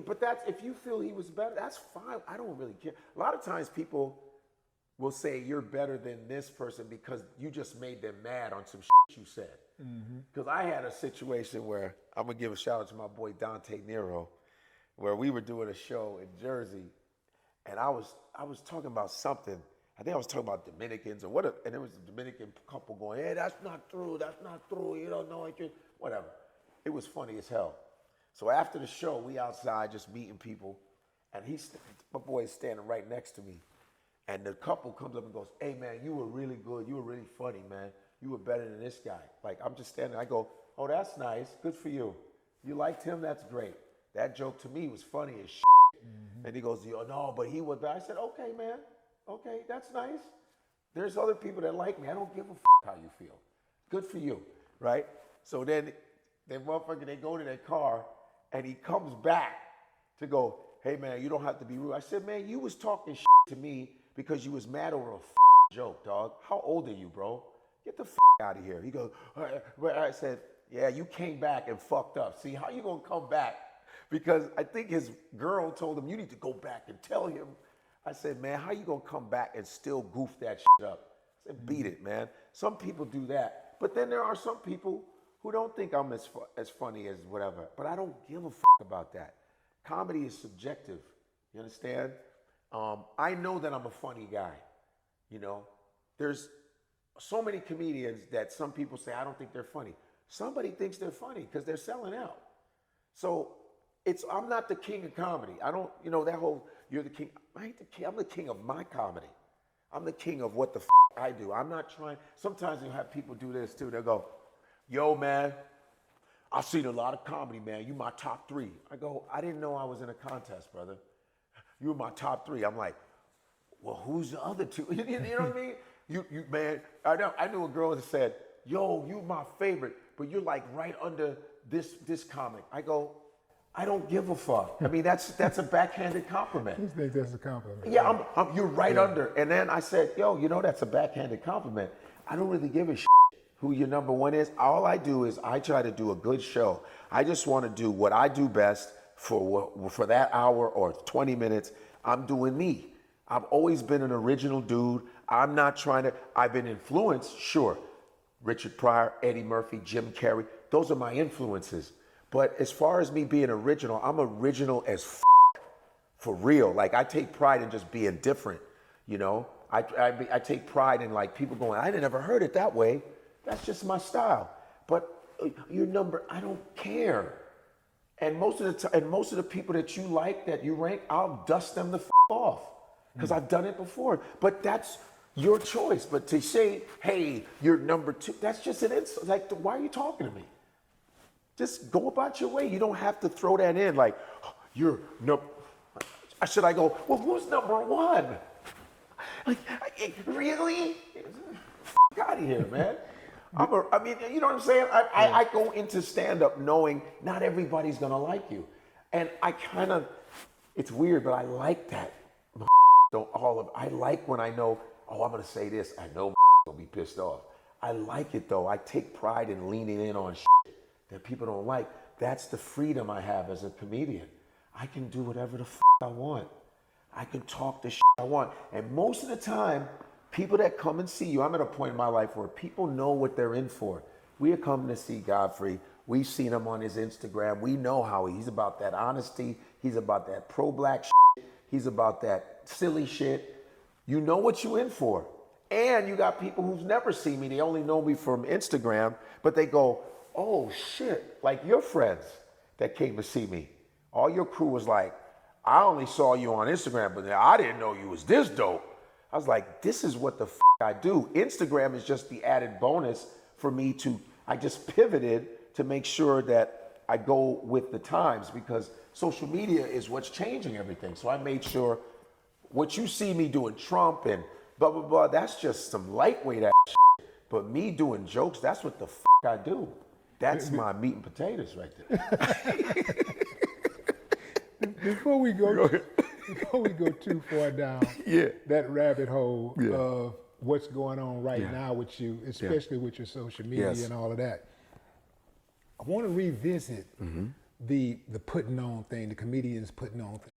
but that's, if you feel he was better, that's fine. I don't really care. A lot of times people will say you're better than this person because you just made them mad on some shit you said. Because I had a situation where, I'm gonna give a shout out to my boy Dante Nero, where we were doing a show in Jersey, and I was talking about something. I think I was talking about Dominicans or whatever, and there was a Dominican couple going, "Hey, that's not true. That's not true. You don't know it. Whatever." It was funny as hell. So after the show, we outside just meeting people, and my boy is standing right next to me, and the couple comes up and goes, "Hey man, you were really good. You were really funny, man. You were better than this guy." Like, I'm just standing there. I go, "Oh, that's nice. Good for you. You liked him? That's great. That joke to me was funny as shit." And he goes, "No, but he was bad." I said, "Okay, man. Okay, that's nice. There's other people that like me. I don't give a how you feel. Good for you," right? So then they go to their car, and he comes back to go, "Hey man, you don't have to be rude." I said, "Man, you was talking to me because you was mad over a joke, dog. How old are you, bro? Get the out of here." He goes, I said, "Yeah, you came back and fucked up. See, how you gonna come back?" Because I think his girl told him, "You need to go back and tell him." I said, "Man, how you gonna come back and still goof that up?" I said, "Beat it, man." Some people do that. But then there are some people who don't think I'm as funny as whatever. But I don't give a about that. Comedy is subjective. You understand? I know that I'm a funny guy. You know, there's so many comedians that some people say, "I don't think they're funny." Somebody thinks they're funny because they're selling out. So I'm not the king of comedy. I don't, that whole, you're the king. I ain't the king. I'm the king of my comedy. I'm the king of what the I do. I'm not trying. Sometimes you have people do this too. They'll go, "Yo, man, I've seen a lot of comedy, man. You my top 3. I go, "I didn't know I was in a contest, brother. You were my top 3. I'm like, "Well, who's the other 2? You know what I mean? You man, I knew a girl that said, "Yo, you my favorite, but you're like right under this comic." I go, "I don't give a fuck." I mean, that's a backhanded compliment. You think that's a compliment? Yeah, you're right under. And then I said, "Yo, that's a backhanded compliment. I don't really give a shit who your number 1 is. All I do is I try to do a good show. I just want to do what I do best for that hour or 20 minutes. I'm doing me. I've always been an original dude. I'm not trying to, I've been influenced, sure. Richard Pryor, Eddie Murphy, Jim Carrey, those are my influences. But as far as me being original, I'm original as for real. Like, I take pride in just being different, I take pride in, like, people going, "I never heard it that way." That's just my style. But your number, I don't care. And most of the people that you like, that you rank, I'll dust them the off. Because I've done it before. But that's your choice. But to say, "Hey, you're number 2," that's just an insult. Like, why are you talking to me? Just go about your way. You don't have to throw that in like, "You're no." Should I go, "Well, who's number 1? Like, really? F out of here, man. I mean, you know what I'm saying? I go into stand-up knowing not everybody's gonna like you. And it's weird, but I like that. I like when I know, "Oh, I'm gonna say this. I know gonna be pissed off." I like it though. I take pride in leaning in on that people don't like. That's the freedom I have as a comedian. I can do whatever the I want. I can talk the I want. And most of the time, people that come and see you, I'm at a point in my life where people know what they're in for. We are coming to see Godfrey. We've seen him on his Instagram. We know how he's about that honesty. He's about that pro-black shit. He's about that silly shit. You know what you're in for. And you got people who've never seen me. They only know me from Instagram, but they go, "Oh shit," like your friends that came to see me. All your crew was like, "I only saw you on Instagram, but I didn't know you was this dope." I was like, this is what the I do. Instagram is just the added bonus for me I just pivoted to make sure that I go with the times, because social media is what's changing everything. So I made sure what you see me doing Trump and blah, blah, blah, that's just some lightweight ass shit. But me doing jokes, that's what the I do. That's my meat and potatoes right there. Before we go too far down that rabbit hole of what's going on right now with you, especially with your social media and all of that, I want to revisit the putting on thing, the comedians putting on thing.